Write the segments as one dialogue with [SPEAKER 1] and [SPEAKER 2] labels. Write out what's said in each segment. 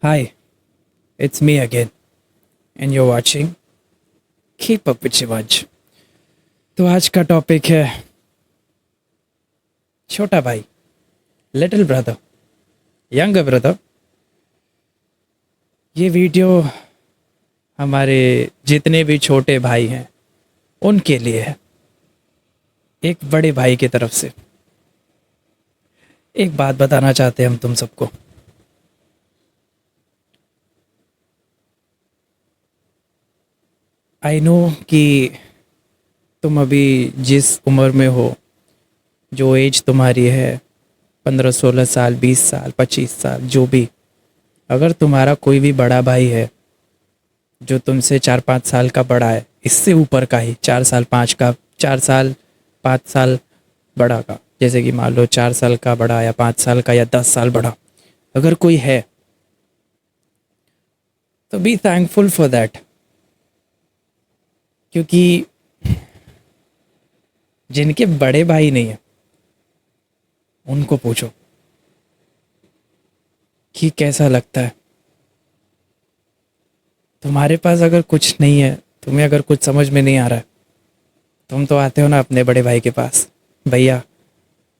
[SPEAKER 1] Hi, it's me again, and you're watching Keep Up with Shivaj. तो आज का topic है छोटा भाई, लिटिल ब्रदर, यंगर ब्रदर। ये वीडियो हमारे जितने भी छोटे भाई हैं उनके लिए है। एक बड़े भाई की तरफ से एक बात बताना चाहते हैं हम तुम सबको। आई नो कि तुम अभी जिस उम्र में हो, जो एज तुम्हारी है, 15-16 साल, 20 साल, 25 साल, जो भी, अगर तुम्हारा कोई भी बड़ा भाई है जो तुमसे 4-5 साल का बड़ा है, इससे ऊपर का ही 4 साल 5 का, 4 साल 5 साल बड़ा का, जैसे कि मान लो 4 साल का बड़ा या 5 साल का या 10 साल बड़ा, अगर कोई है तो बी थैंकफुल फॉर दैट। क्योंकि जिनके बड़े भाई नहीं है उनको पूछो कि कैसा लगता है। तुम्हारे पास अगर कुछ नहीं है, तुम्हें अगर कुछ समझ में नहीं आ रहा है, तुम तो आते हो ना अपने बड़े भाई के पास, भैया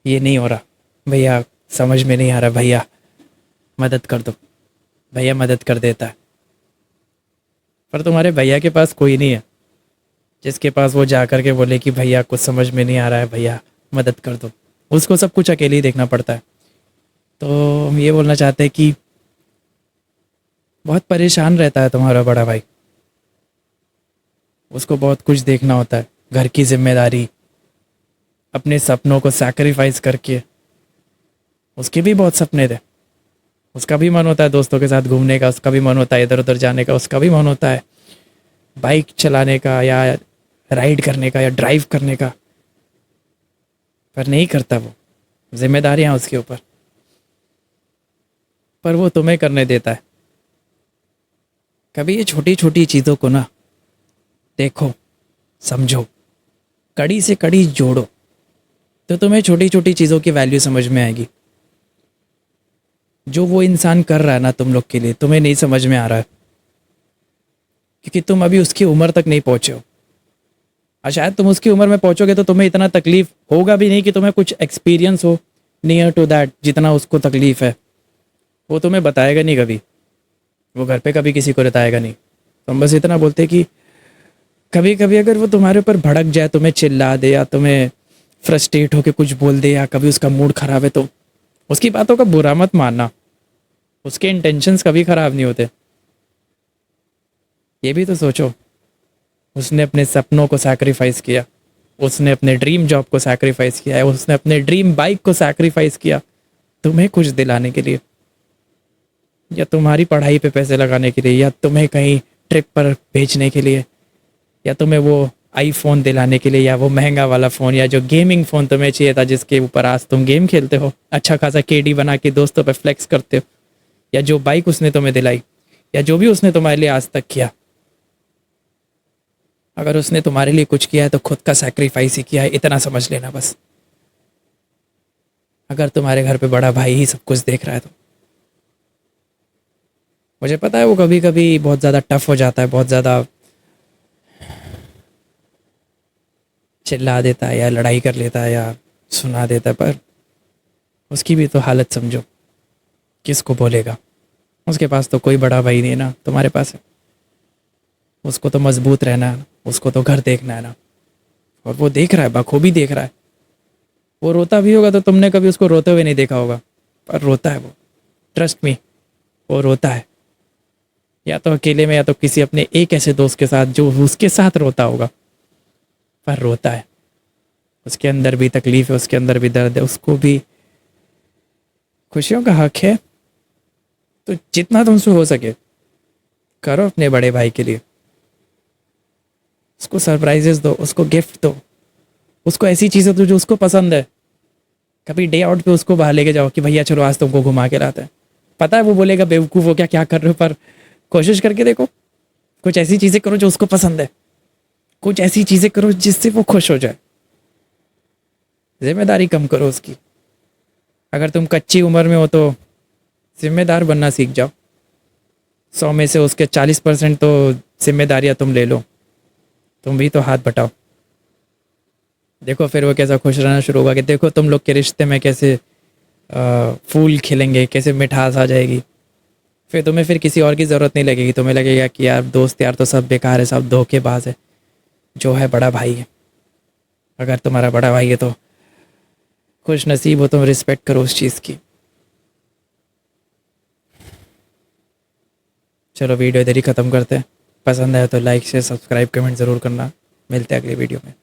[SPEAKER 1] ये नहीं हो रहा, भैया समझ में नहीं आ रहा, भैया मदद कर दो। भैया मदद कर देता है। पर तुम्हारे भैया के पास कोई नहीं है जिसके पास वो जा कर के बोले कि भैया कुछ समझ में नहीं आ रहा है, भैया मदद कर दो। उसको सब कुछ अकेले ही देखना पड़ता है। तो हम ये बोलना चाहते हैं कि बहुत परेशान रहता है तुम्हारा बड़ा भाई। उसको बहुत कुछ देखना होता है, घर की जिम्मेदारी, अपने सपनों को सैक्रिफाइस करके। उसके भी बहुत सपने थे। उसका भी मन होता है दोस्तों के साथ घूमने का, उसका भी मन होता है इधर उधर जाने का, उसका भी मन होता है बाइक चलाने का या राइड करने का या ड्राइव करने का, पर नहीं करता। वो जिम्मेदारियां उसके ऊपर, पर वो तुम्हें करने देता है। कभी ये छोटी छोटी चीज़ों को ना देखो, समझो, कड़ी से कड़ी जोड़ो, तो तुम्हें छोटी छोटी चीज़ों की वैल्यू समझ में आएगी। जो वो इंसान कर रहा है ना तुम लोग के लिए, तुम्हें नहीं समझ में आ रहा है क्योंकि तुम अभी उसकी उम्र तक नहीं पहुंचे हो। और शायद तुम उसकी उम्र में पहुंचोगे तो तुम्हें इतना तकलीफ होगा भी नहीं कि तुम्हें कुछ एक्सपीरियंस हो नियर टू दैट जितना उसको तकलीफ है। वो तुम्हें बताएगा नहीं कभी, वो घर पे कभी किसी को बताएगा नहीं। तुम बस इतना बोलते कि कभी कभी अगर वो तुम्हारे ऊपर भड़क जाए, तुम्हें चिल्ला दे या तुम्हें फ्रस्ट्रेट होकर कुछ बोल दे या कभी उसका मूड खराब है, तो उसकी बातों का बुरा मत मानना। उसके इंटेंशंस कभी खराब नहीं होते। ये भी तो सोचो, उसने अपने सपनों को सैक्रिफाइस किया, उसने अपने ड्रीम जॉब को सैक्रिफाइस किया है, उसने अपने ड्रीम बाइक को सैक्रिफाइस किया तुम्हें कुछ दिलाने के लिए, या तुम्हारी पढ़ाई पे पैसे लगाने के लिए, या तुम्हें कहीं ट्रिप पर भेजने के लिए, या तुम्हें वो आईफोन दिलाने के लिए, या वो महंगा वाला फ़ोन, या जो गेमिंग फ़ोन तुम्हें चाहिए था जिसके ऊपर आज तुम गेम खेलते हो, अच्छा खासा केडी बना के दोस्तों पे फ्लेक्स करते हो, या जो बाइक उसने तुम्हें दिलाई, या जो भी उसने तुम्हारे लिए आज तक किया। अगर उसने तुम्हारे लिए कुछ किया है तो खुद का सैक्रिफाइस ही किया है, इतना समझ लेना बस। अगर तुम्हारे घर पे बड़ा भाई ही सब कुछ देख रहा है तो मुझे पता है वो कभी कभी बहुत ज़्यादा टफ हो जाता है, बहुत ज़्यादा चिल्ला देता है या लड़ाई कर लेता है या सुना देता है, पर उसकी भी तो हालत समझो। किसको बोलेगा? उसके पास तो कोई बड़ा भाई नहीं है ना, तुम्हारे पास है। उसको तो मजबूत रहना है ना, उसको तो घर देखना है ना, और वो देख रहा है, बखूबी देख रहा है। वो रोता भी होगा तो तुमने कभी उसको रोते हुए नहीं देखा होगा, पर रोता है वो। ट्रस्ट मी, वो रोता है, या तो अकेले में या तो किसी अपने एक ऐसे दोस्त के साथ जो उसके साथ रोता होगा, पर रोता है। उसके अंदर भी तकलीफ है, उसके अंदर भी दर्द है, उसको भी खुशियों का हक है। तो जितना तुमसे हो सके करो अपने बड़े भाई के लिए। उसको सरप्राइजेस दो, उसको गिफ्ट दो, उसको ऐसी चीज़ें दो जो उसको पसंद है। कभी डे आउट पे उसको बाहर लेके जाओ कि भैया चलो आज तुमको घुमा के लाते हैं। पता है वो बोलेगा बेवकूफ़ हो क्या, क्या कर रहे हो, पर कोशिश करके देखो। कुछ ऐसी चीज़ें करो जो उसको पसंद है, कुछ ऐसी चीज़ें करो जिससे वो खुश हो जाए। जिम्मेदारी कम करो उसकी। अगर तुम कच्ची उम्र में हो तो जिम्मेदार बनना सीख जाओ। 100 में से उसके 40% तो जिम्मेदारियाँ तुम ले लो, तुम भी तो हाथ बटाओ। देखो फिर वो कैसा खुश रहना शुरू होगा कि देखो तुम लोग के रिश्ते में कैसे फूल खिलेंगे, कैसे मिठास आ जाएगी। फिर तुम्हें फिर किसी और की ज़रूरत नहीं लगेगी, तुम्हें लगेगा कि यार दोस्त यार तो सब बेकार है, सब धोखेबाज है, जो है बड़ा भाई है। अगर तुम्हारा बड़ा भाई है तो खुश नसीब हो, तुम रिस्पेक्ट करो उस चीज़ की। चलो वीडियो इधर ही ख़त्म करते हैं। पसंद आया तो लाइक शेयर सब्सक्राइब कमेंट ज़रूर करना। मिलते हैं अगली वीडियो में।